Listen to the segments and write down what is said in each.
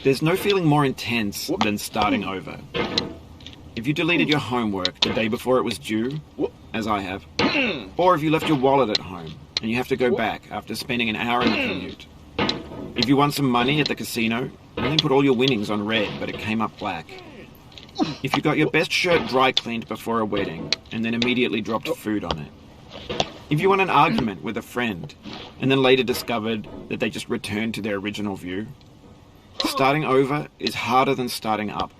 There's no feeling more intense than starting over. If you deleted your homework the day before it was due, as I have, or if you left your wallet at home and you have to go back after spending an hour in the commute. If you won some money at the casino and then put all your winnings on red but it came up black. If you got your best shirt dry cleaned before a wedding and then immediately dropped food on it. If you won an argument with a friend and then later discovered that they just returned to their original view. Starting over is harder than starting up.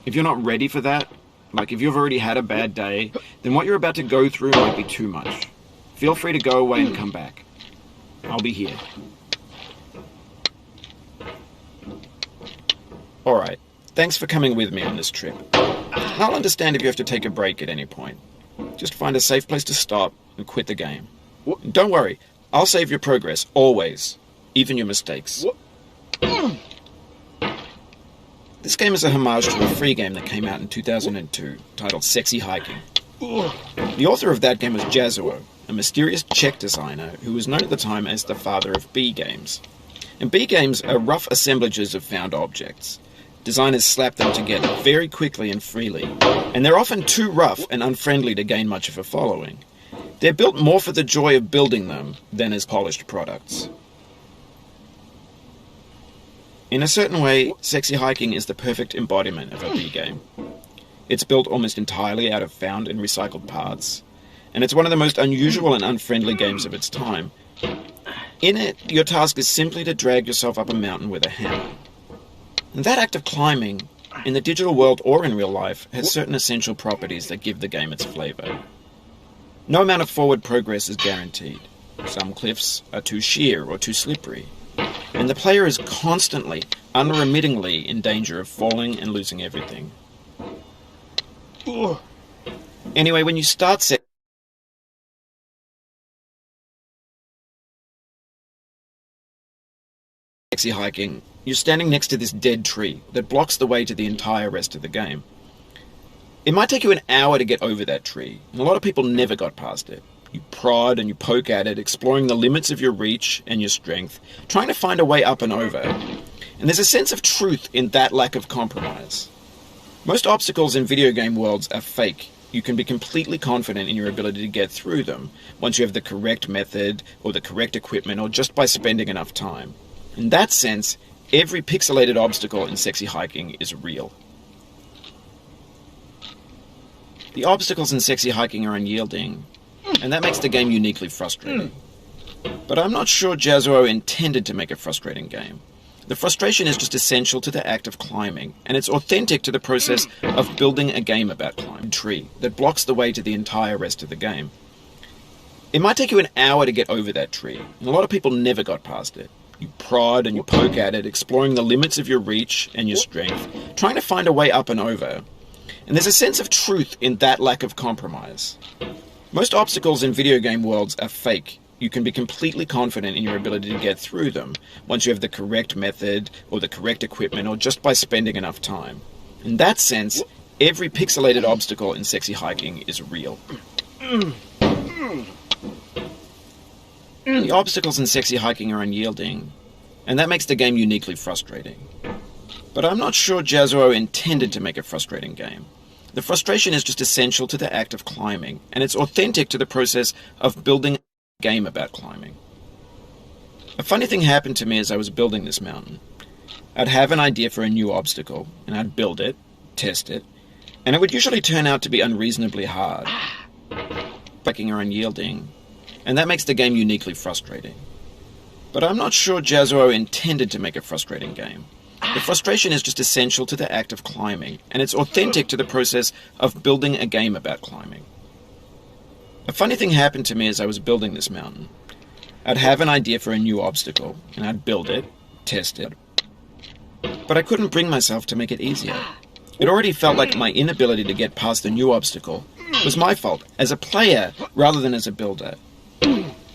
If you're not ready for that, like if you've already had a bad day, then what you're about to go through might be too much. Feel free to go away and come back. I'll be here. Alright, thanks for coming with me on this trip. I'll understand if you have to take a break at any point. Just find a safe place to stop and quit the game. And don't worry, I'll save your progress, always. Even your mistakes. This game is a homage to a free game that came out in 2002, titled Sexy Hiking. The author of that game was Jazuo, a mysterious Czech designer who was known at the time as the father of B games. And B games are rough assemblages of found objects. Designers slap them together very quickly and freely, and they're often too rough and unfriendly to gain much of a following. They're built more for the joy of building them than as polished products. In a certain way, Sexy Hiking is the perfect embodiment of a B game. It's built almost entirely out of found and recycled parts, and it's one of the most unusual and unfriendly games of its time. In it, your task is simply to drag yourself up a mountain with a hammer. And that act of climbing, in the digital world or in real life, has certain essential properties that give the game its flavor. No amount of forward progress is guaranteed. Some cliffs are too sheer or too slippery. And the player is constantly, unremittingly in danger of falling and losing everything. Anyway, when you start Sexy Hiking, you're standing next to this dead tree that blocks the way to the entire rest of the game. It might take you an hour to get over that tree, and a lot of people never got past it. You prod and you poke at it, exploring the limits of your reach and your strength, trying to find a way up and over. And there's a sense of truth in that lack of compromise. Most obstacles in video game worlds are fake. You can be completely confident in your ability to get through them once you have the correct method or the correct equipment or just by spending enough time. In that sense, every pixelated obstacle in Sexy Hiking is real. The obstacles in Sexy Hiking are unyielding, and that makes the game uniquely frustrating. But I'm not sure Jazuo intended to make a frustrating game. The frustration is just essential to the act of climbing, and it's authentic to the process of building a game about climbing. Tree that blocks the way to the entire rest of the game. It might take you an hour to get over that tree, and a lot of people never got past it. You prod and you poke at it, exploring the limits of your reach and your strength, trying to find a way up and over. And there's a sense of truth in that lack of compromise. Most obstacles in video game worlds are fake. You can be completely confident in your ability to get through them once you have the correct method or the correct equipment or just by spending enough time. In that sense, every pixelated obstacle in Sexy Hiking is real. The obstacles in Sexy Hiking are unyielding, and that makes the game uniquely frustrating. But I'm not sure Jazuo intended to make a frustrating game. The frustration is just essential to the act of climbing, and it's authentic to the process of building a game about climbing. A funny thing happened to me as I was building this mountain. I'd have an idea for a new obstacle, and I'd build it, test it, and it would usually turn out to be unreasonably hard. Hiking are unyielding, and that makes the game uniquely frustrating. But I'm not sure Jazuo intended to make a frustrating game. The frustration is just essential to the act of climbing, and it's authentic to the process of building a game about climbing. A funny thing happened to me as I was building this mountain. I'd have an idea for a new obstacle, and I'd build it, test it, but I couldn't bring myself to make it easier. It already felt like my inability to get past the new obstacle was my fault, as a player rather than as a builder.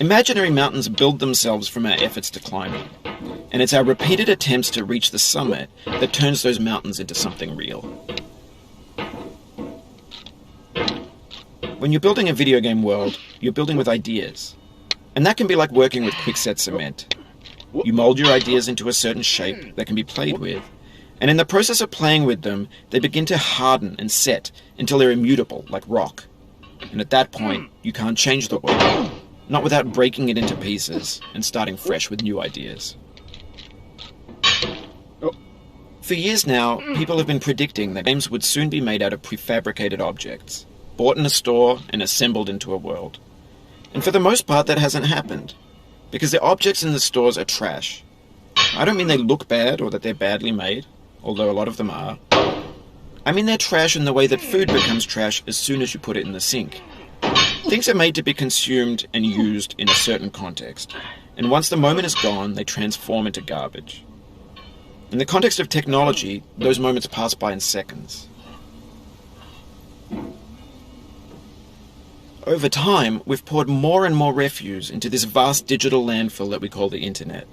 Imaginary mountains build themselves from our efforts to climb them, and it's our repeated attempts to reach the summit that turns those mountains into something real. When you're building a video game world, you're building with ideas. And that can be like working with quickset cement. You mold your ideas into a certain shape that can be played with, and in the process of playing with them, they begin to harden and set until they're immutable, like rock. And at that point, you can't change the world, not without breaking it into pieces and starting fresh with new ideas. For years now, people have been predicting that games would soon be made out of prefabricated objects, bought in a store and assembled into a world. And for the most part, that hasn't happened, because the objects in the stores are trash. I don't mean they look bad or that they're badly made, although a lot of them are. I mean they're trash in the way that food becomes trash as soon as you put it in the sink. Things are made to be consumed and used in a certain context, and once the moment is gone, they transform into garbage. In the context of technology, those moments pass by in seconds. Over time, we've poured more and more refuse into this vast digital landfill that we call the internet.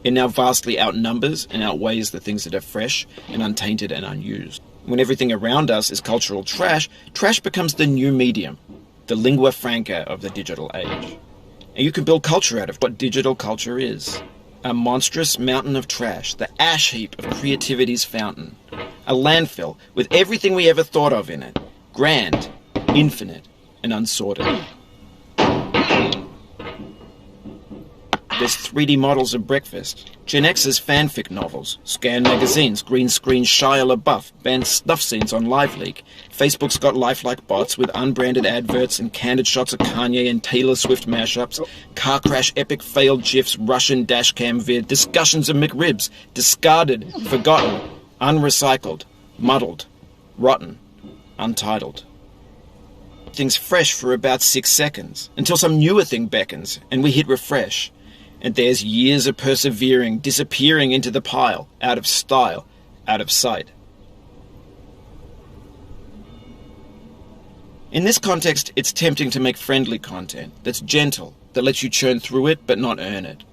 It now vastly outnumbers and outweighs the things that are fresh and untainted and unused. When everything around us is cultural trash, trash becomes the new medium, the lingua franca of the digital age. And you can build culture out of what digital culture is. A monstrous mountain of trash, the ash heap of creativity's fountain. A landfill with everything we ever thought of in it. Grand, infinite, and unsorted. There's 3D models of breakfast, Gen X's fanfic novels, scan magazines, green screen Shia LaBeouf, banned snuff scenes on LiveLeak. Facebook's got lifelike bots with unbranded adverts and candid shots of Kanye and Taylor Swift mashups, car crash epic failed GIFs, Russian dashcam vid, discussions of McRibs, discarded, forgotten, unrecycled, muddled, rotten, untitled. Things fresh for about 6 seconds, until some newer thing beckons, and we hit refresh. And there's years of persevering, disappearing into the pile, out of style, out of sight. In this context, it's tempting to make friendly content that's gentle, that lets you churn through it but not earn it.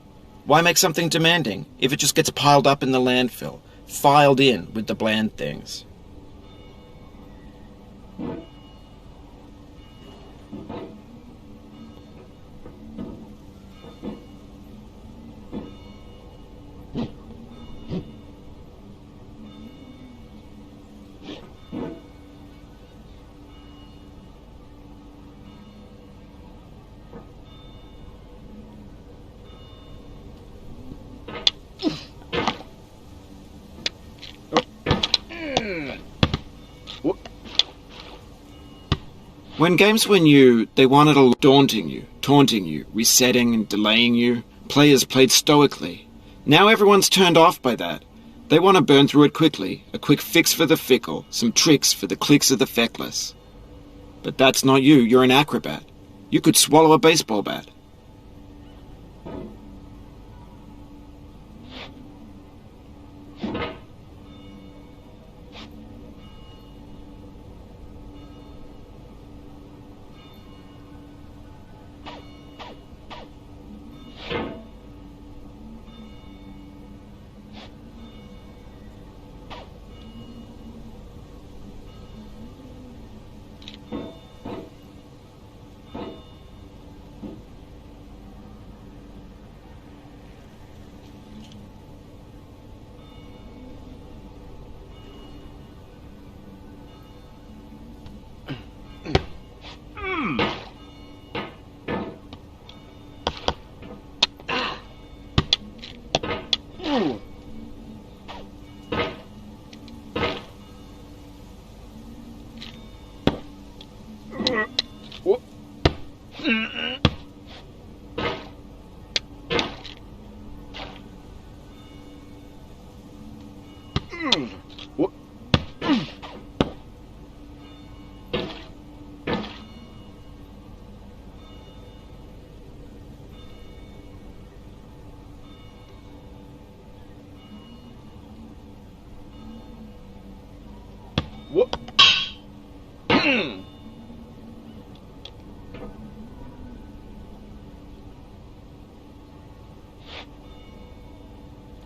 Why make something demanding if it just gets piled up in the landfill, filed in with the bland things? When games were new, they wanted a daunting you, taunting you, resetting and delaying you. Players played stoically. Now everyone's turned off by that. They want to burn through it quickly, a quick fix for the fickle, some tricks for the clicks of the feckless. But that's not you, you're an acrobat. You could swallow a baseball bat.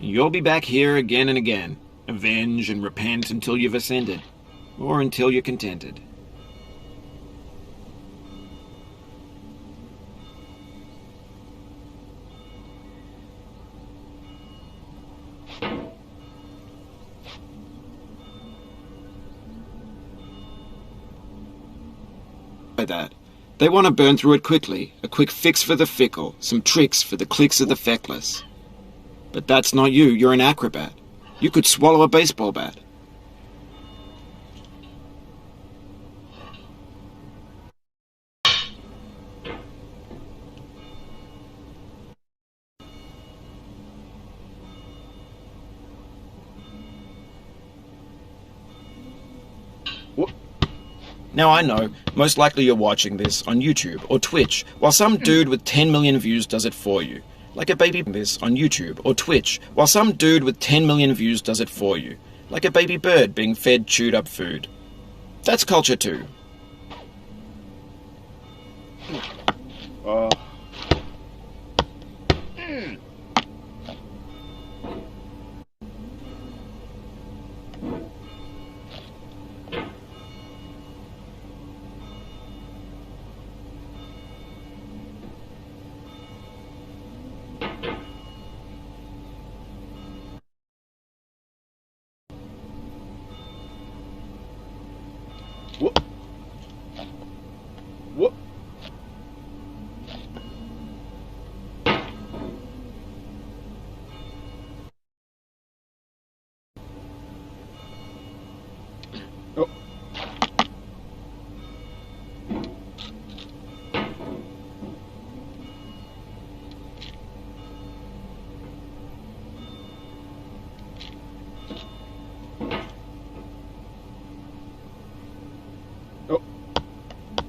You'll be back here again and again. Avenge and repent until you've ascended. Or until you're contented. That. They want to burn through it quickly, a quick fix for the fickle, some tricks for the clicks of the feckless. But that's not you, you're an acrobat. You could swallow a baseball bat. Now I know, most likely you're watching this on YouTube or Twitch, while some dude with 10 million views does it for you. Like a baby this on YouTube or Twitch, while some dude with 10 million views does it for you. Like a baby bird being fed chewed up food. That's culture too.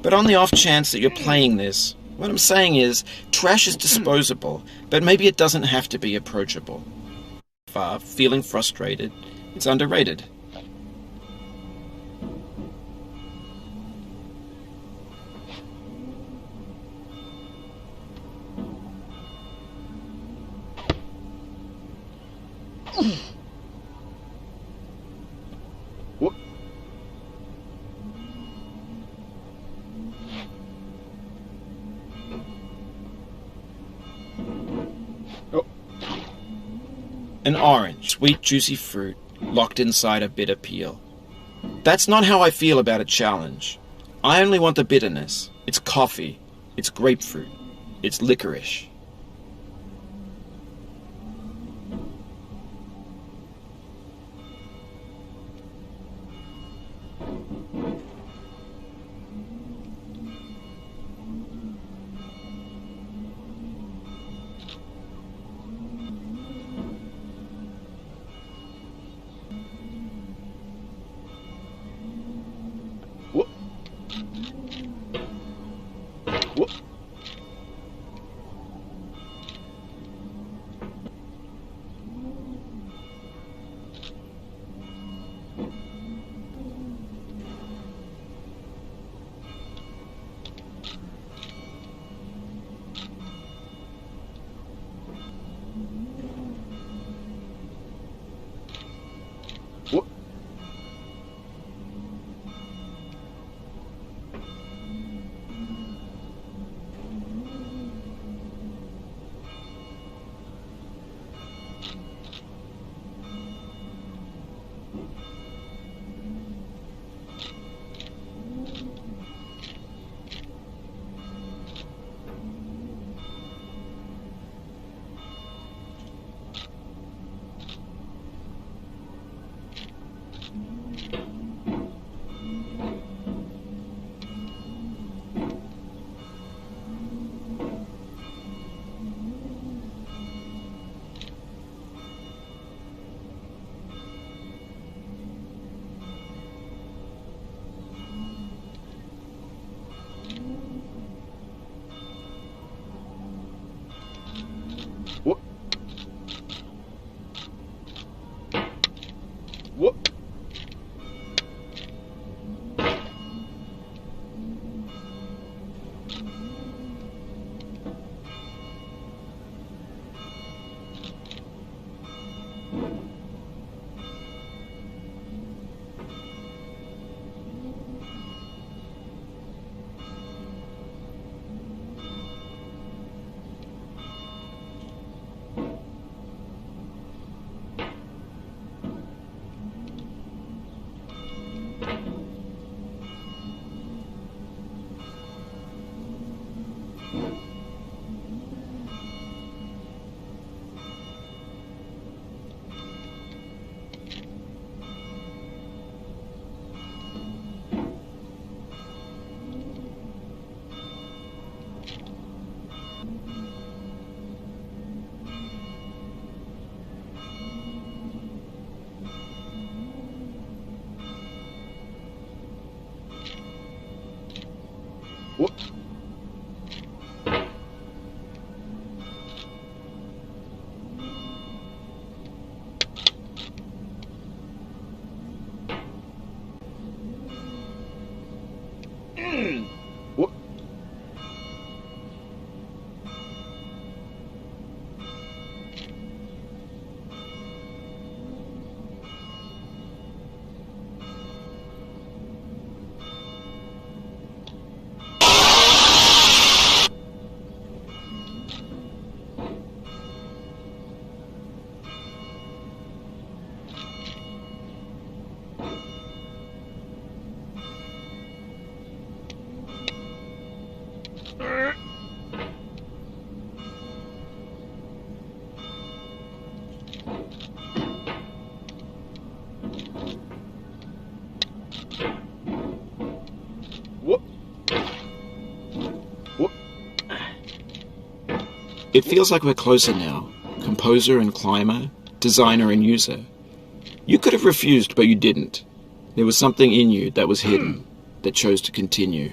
But on the off chance that you're playing this, what I'm saying is, trash is disposable, but maybe it doesn't have to be approachable. Feeling frustrated, it's underrated. An orange, sweet juicy fruit, locked inside a bitter peel. That's not how I feel about a challenge. I only want the bitterness. It's coffee. It's grapefruit. It's licorice. It feels like we're closer now. Composer and climber, designer and user. You could have refused, but you didn't. There was something in you that was hidden, that chose to continue.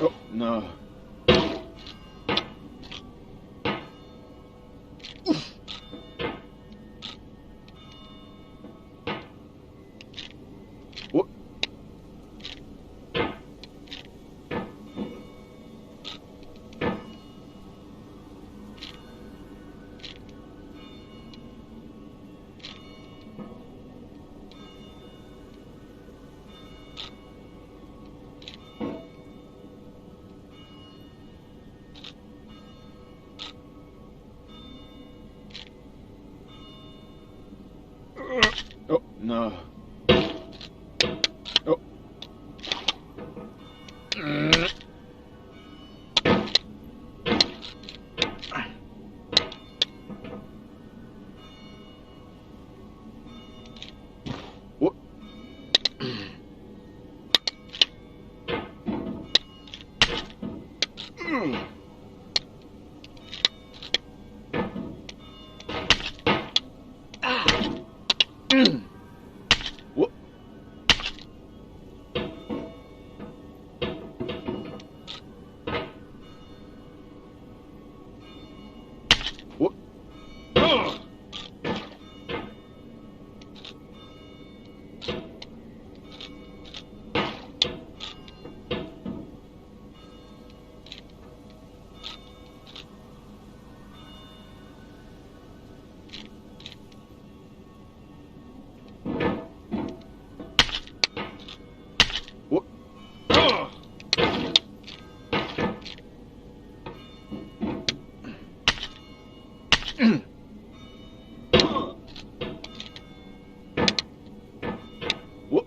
Oh, no. What? Oh, no. Oh. What? What? What? What? What? What?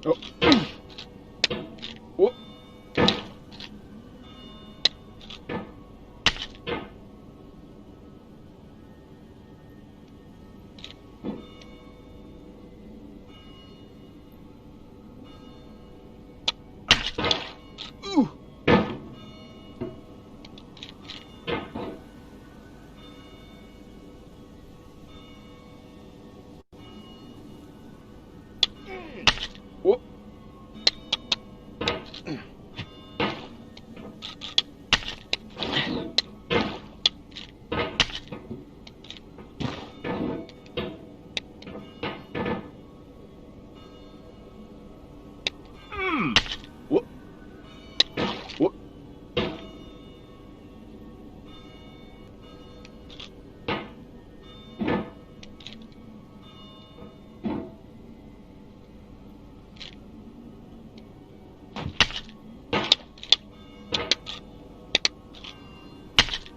Oh. What? Ooh. What? What? What?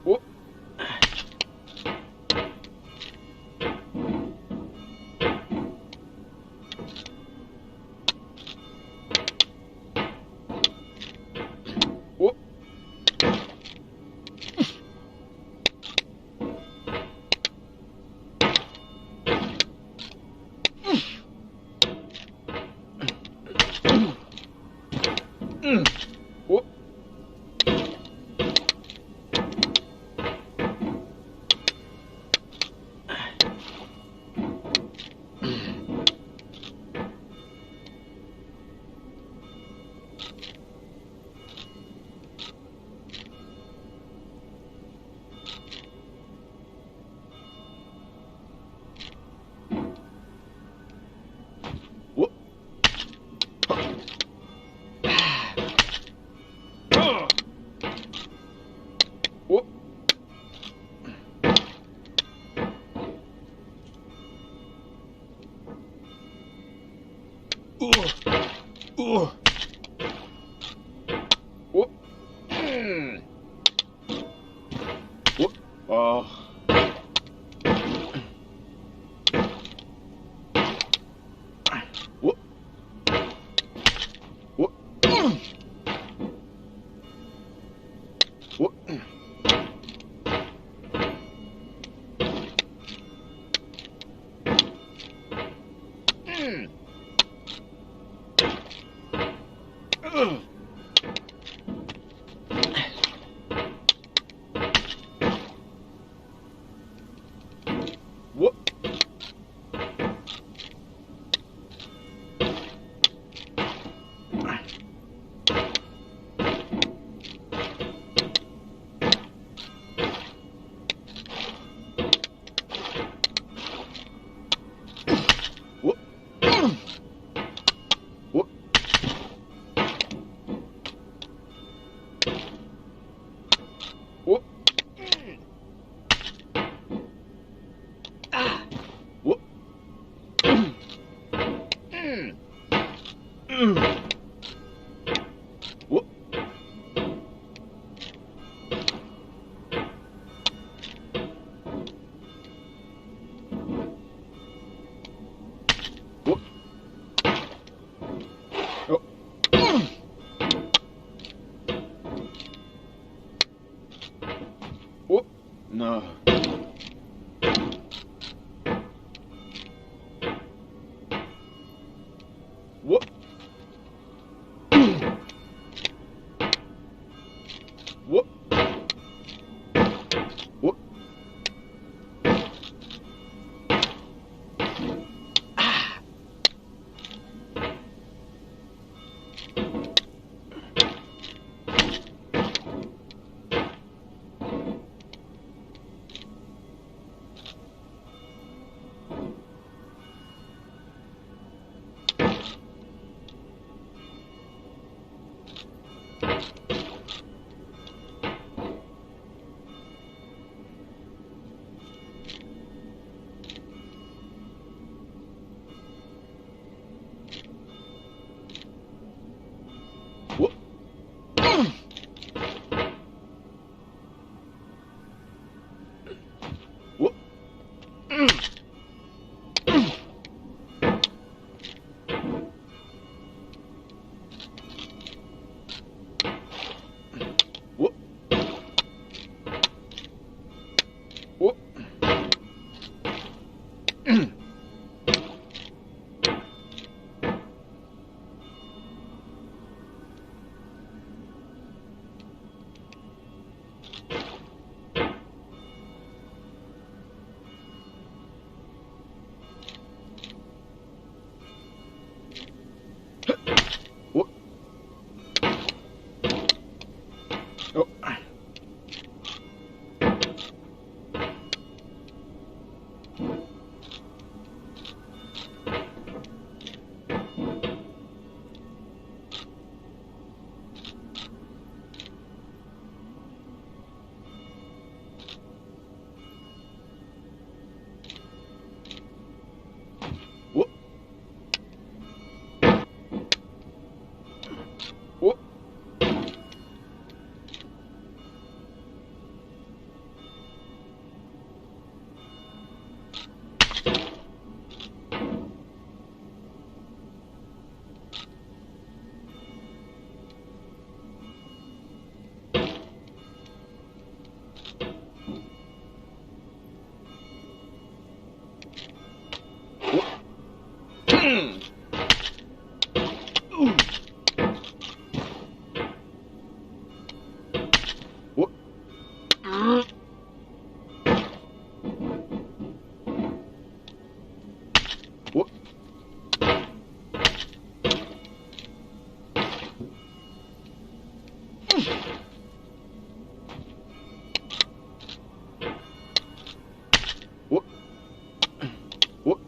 What? What? What? What? What? What? What? Oh. What? What? What? What? What? Oh. What? No. What? What? What? What? What? What? What? What? Oh. What? What? What? What? What? What?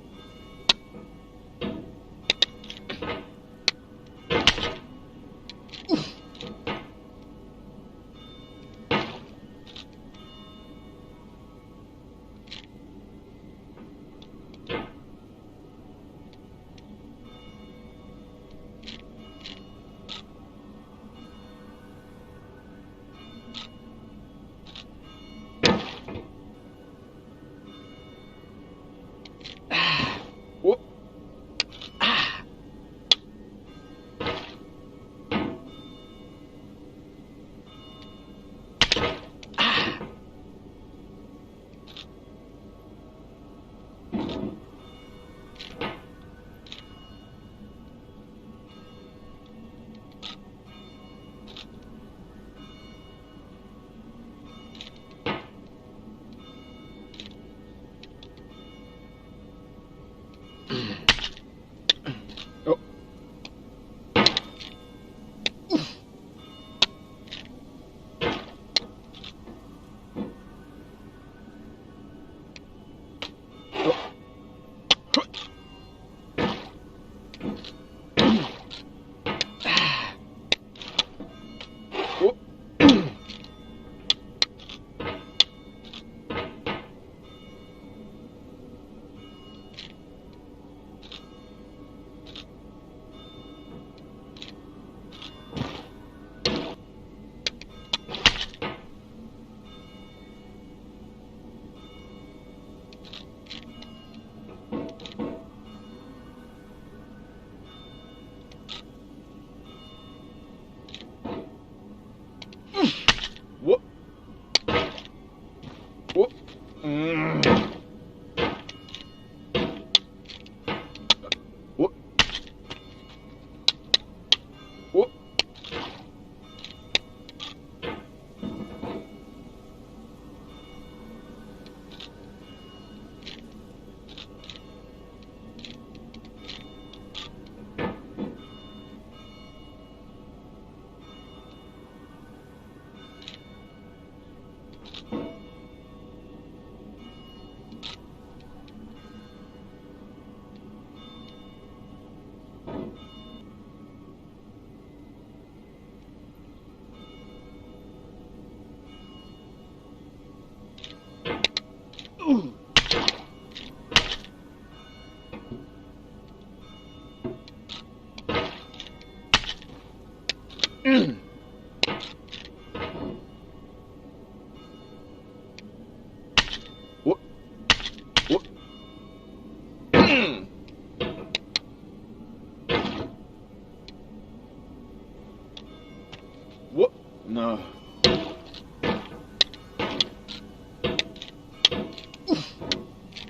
Uh.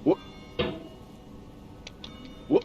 Whoop. Whoop.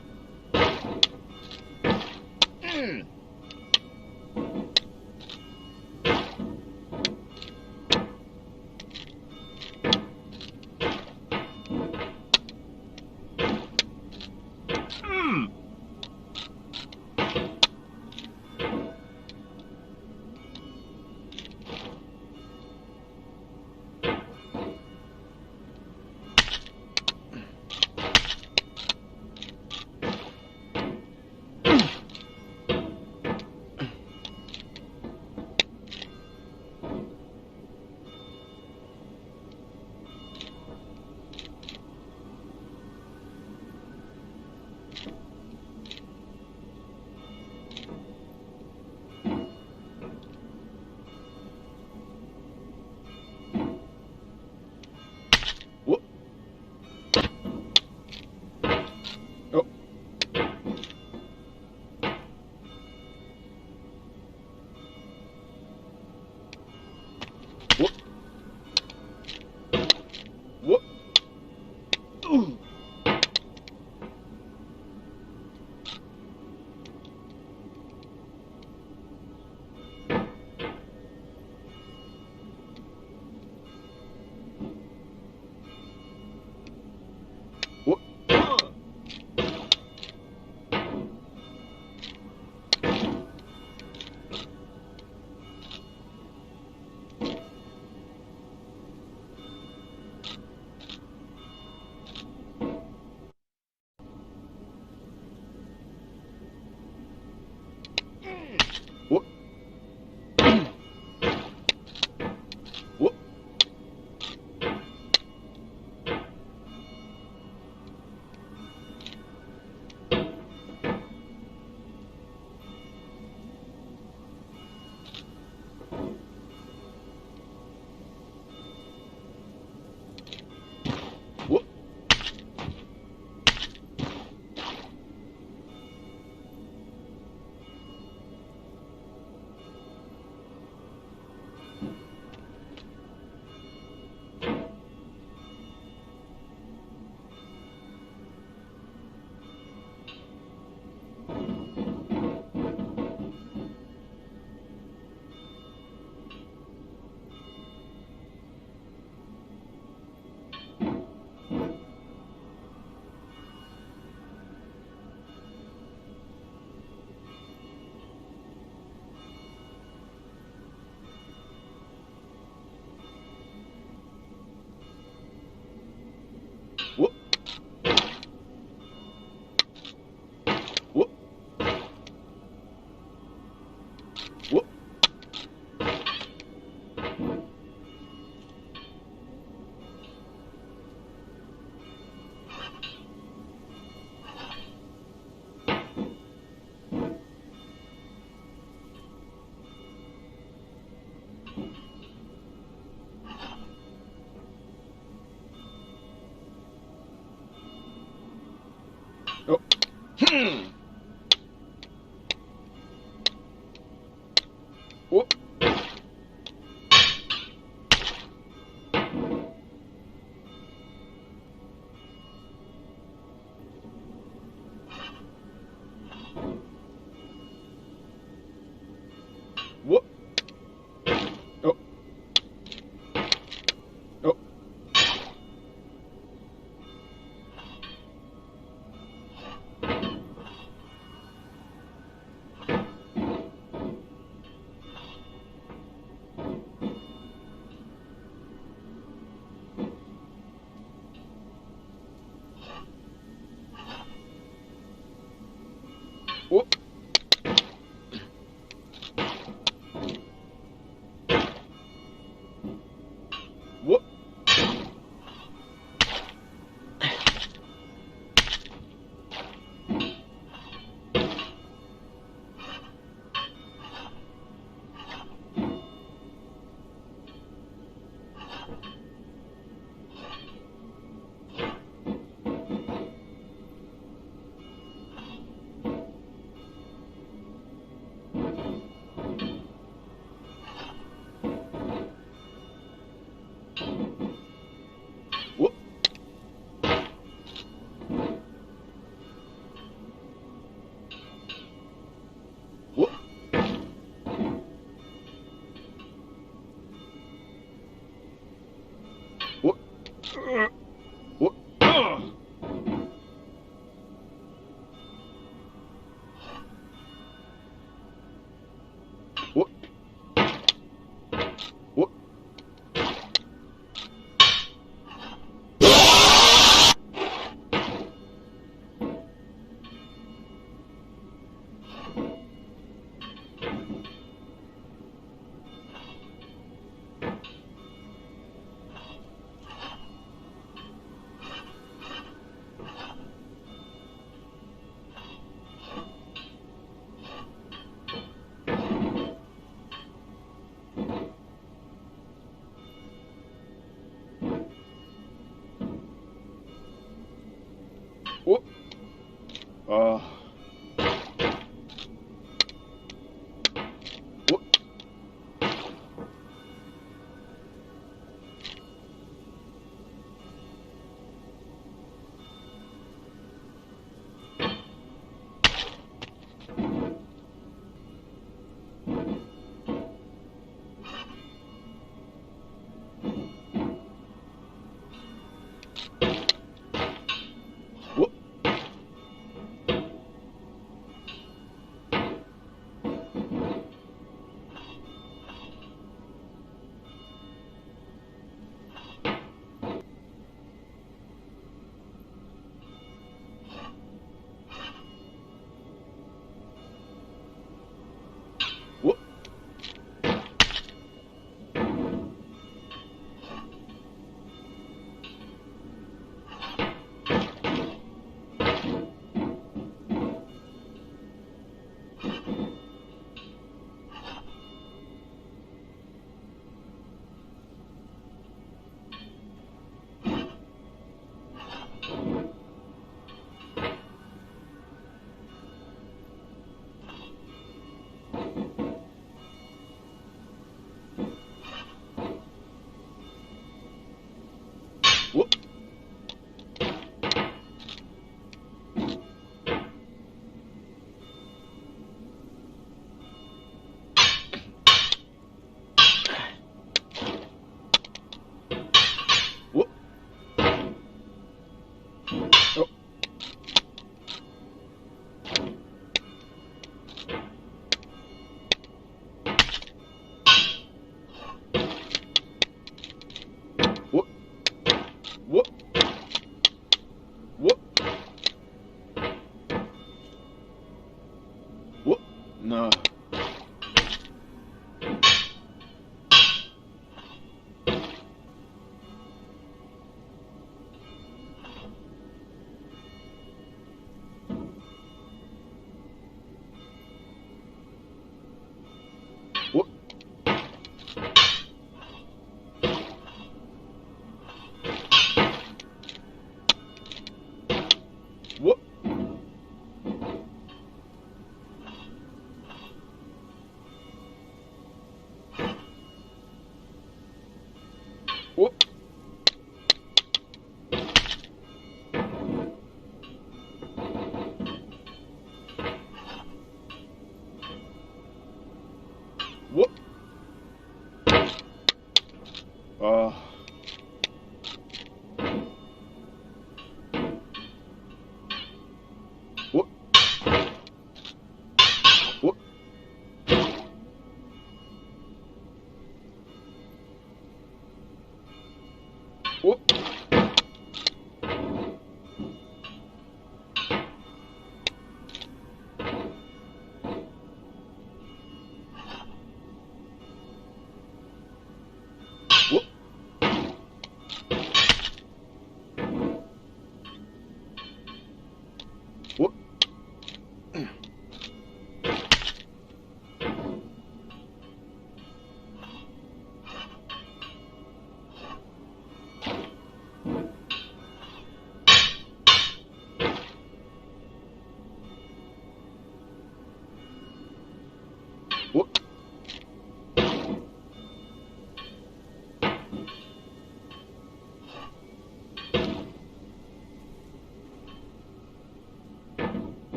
Whoop. Oh. Whoop. Whoop. Ooh. Whoop. Whoop. Whoop. Whoop. Whoop. Whoop. Whoop. Oh. Whoop. Whoop. Oh. Oh. Oh. Whoop. Whoop. Whoop. Whoop. Whoop. Oh. Whoop. Whoop. Whoop. Whoop. No. Whoop. Whoop.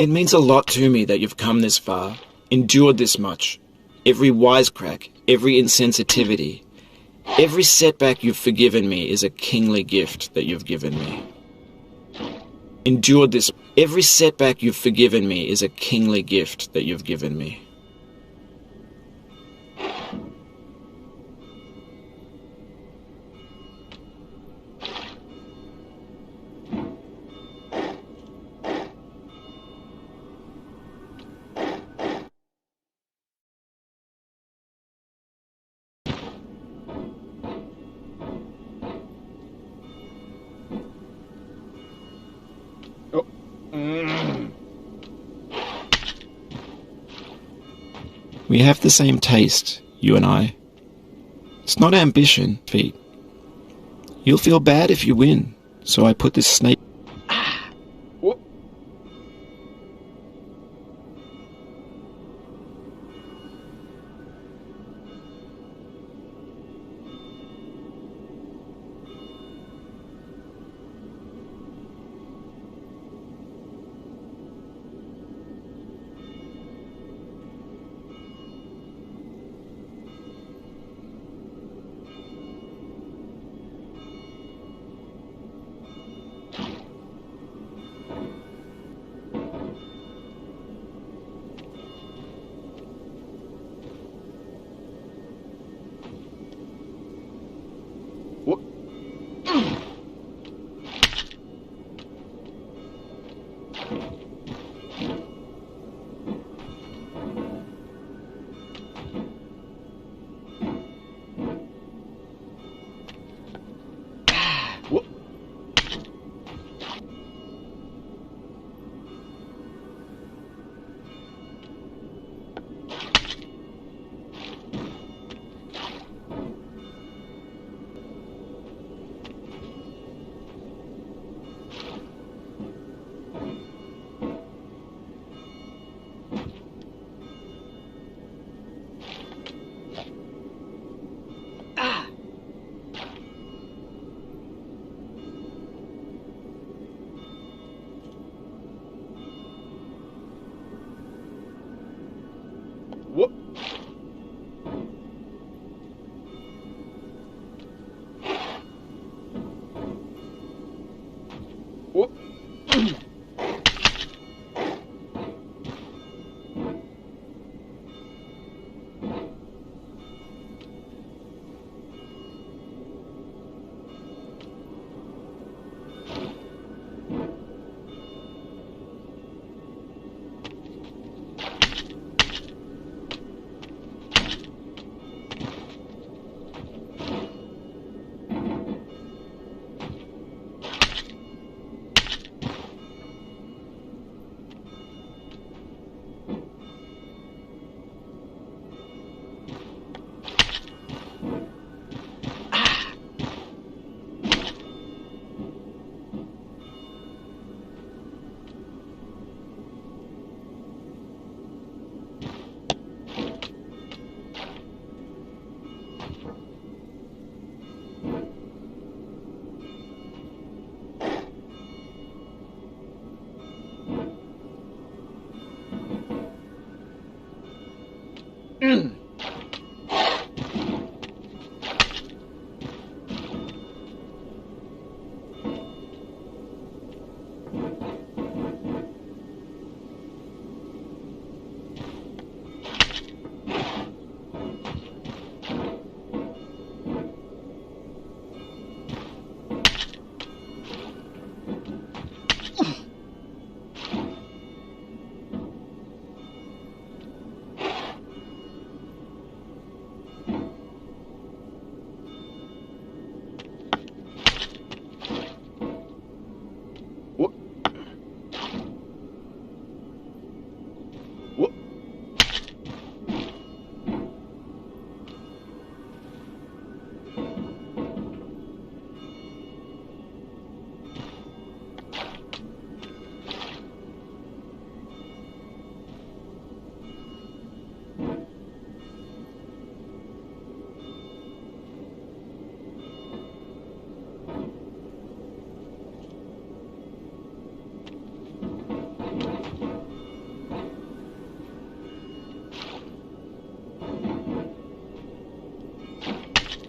It means a lot to me that you've come this far, endured this much. Every wisecrack, every insensitivity, every setback you've forgiven me is a kingly gift that you've given me. Endured this. Every setback you've forgiven me is a kingly gift that you've given me. Oh. Mm. We have the same taste, you and I. It's not ambition, Pete. You'll feel bad if you win, so I put this snake... What?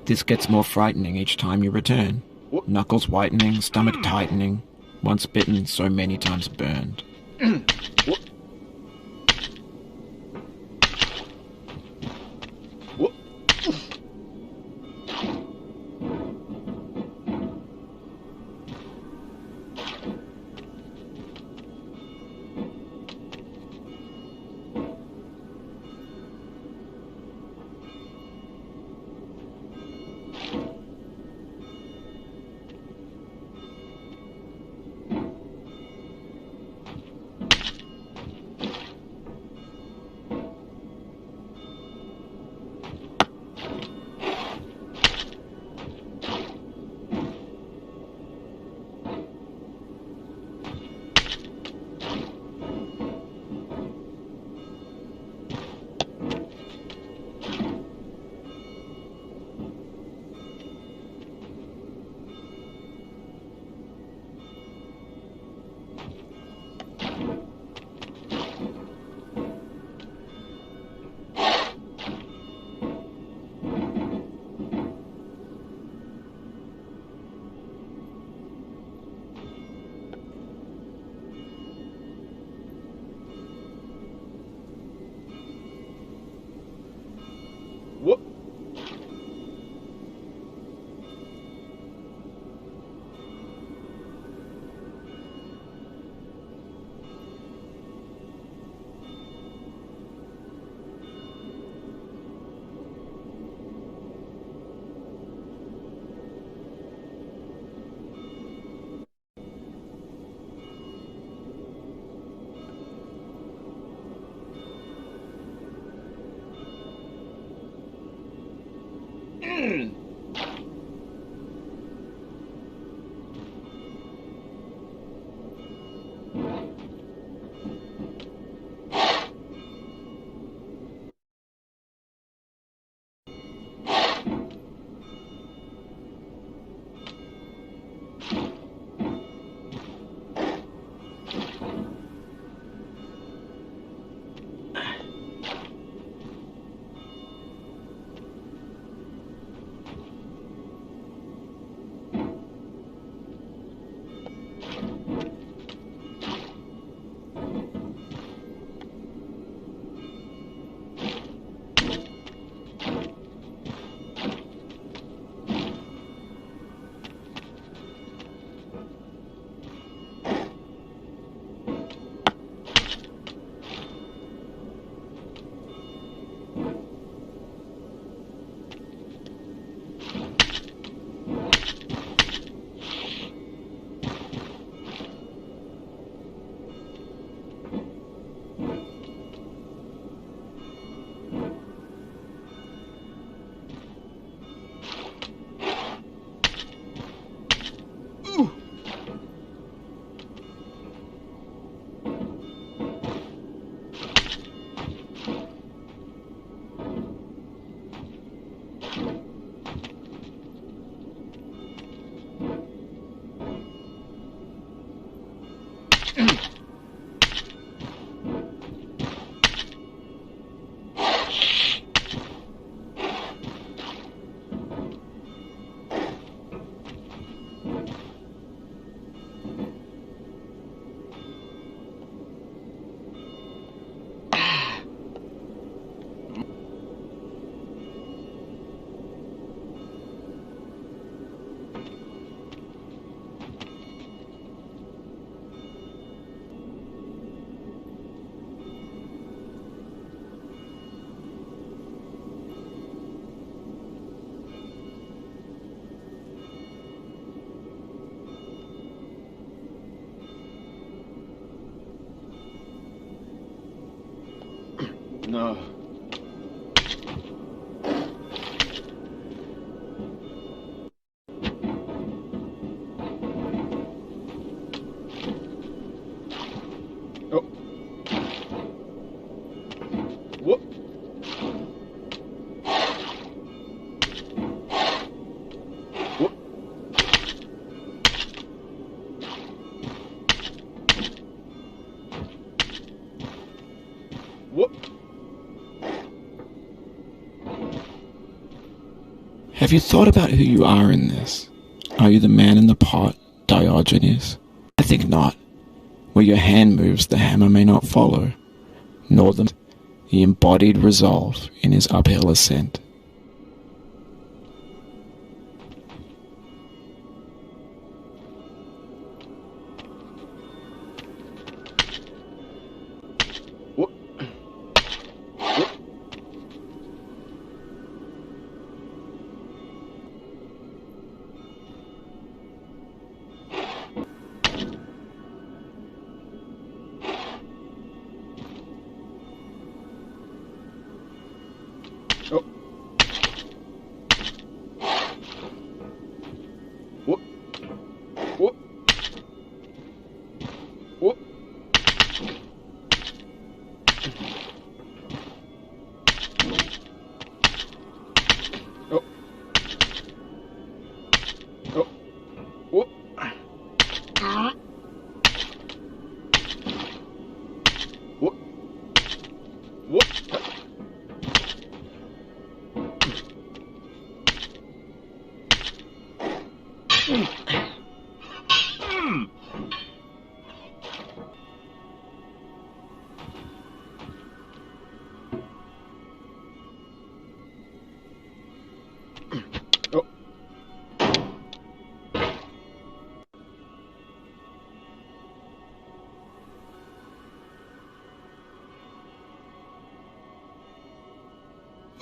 This gets more frightening each time you return. Whoop. Knuckles whitening, stomach tightening. Once bitten, so many times burned. Whoop. Whoop. Whoop. No. Oh. Whoop. Whoop. Whoop. Have you thought about who you are in this? Are you the man in the pot, Diogenes? I think not. Where your hand moves, the hammer may not follow, nor the embodied resolve in his uphill ascent.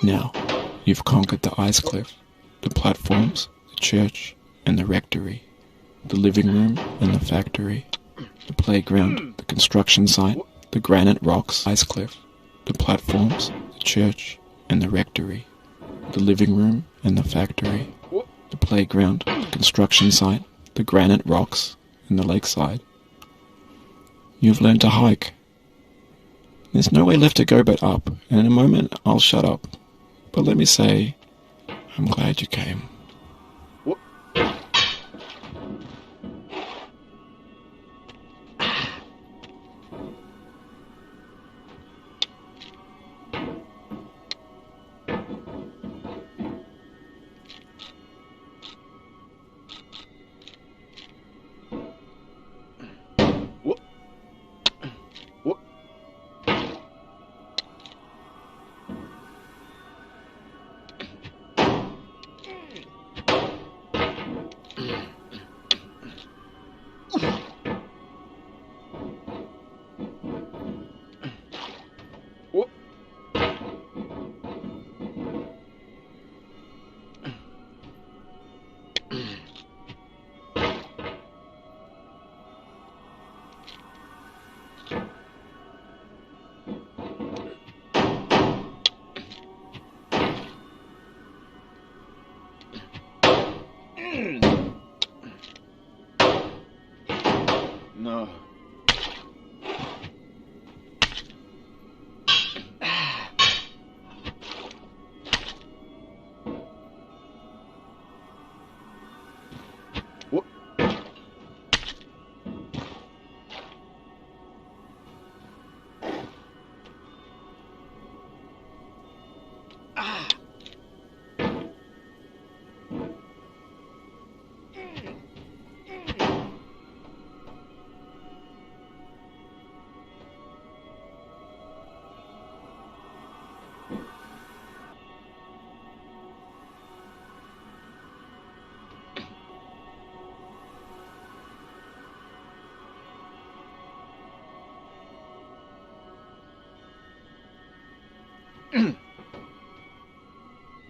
Now, you've conquered the ice cliff, the platforms, the church, and the rectory, the living room and the factory, the playground, the construction site, the granite rocks, ice cliff, the platforms, the church, and the rectory, the living room and the factory, the playground, the construction site, the granite rocks, and the lakeside. You've learned to hike. There's no way left to go but up, and in a moment I'll shut up. But let me say, I'm glad you came. No.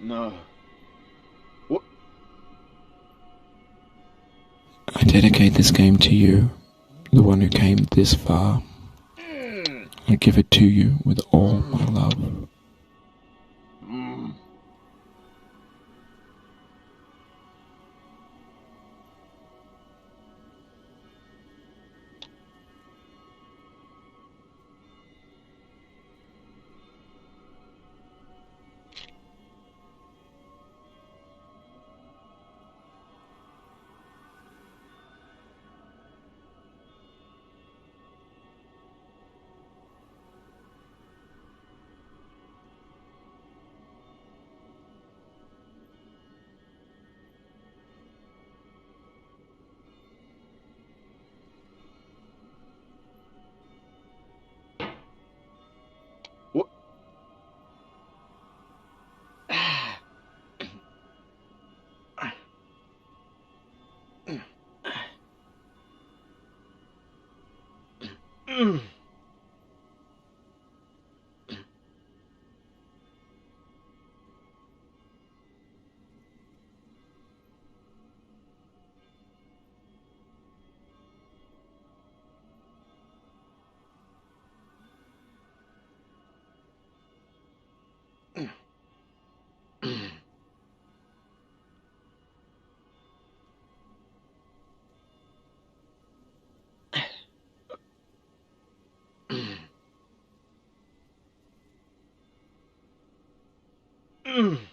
No. What? I dedicate this game to you, the one who came this far. I give it to you with all my love. Mm.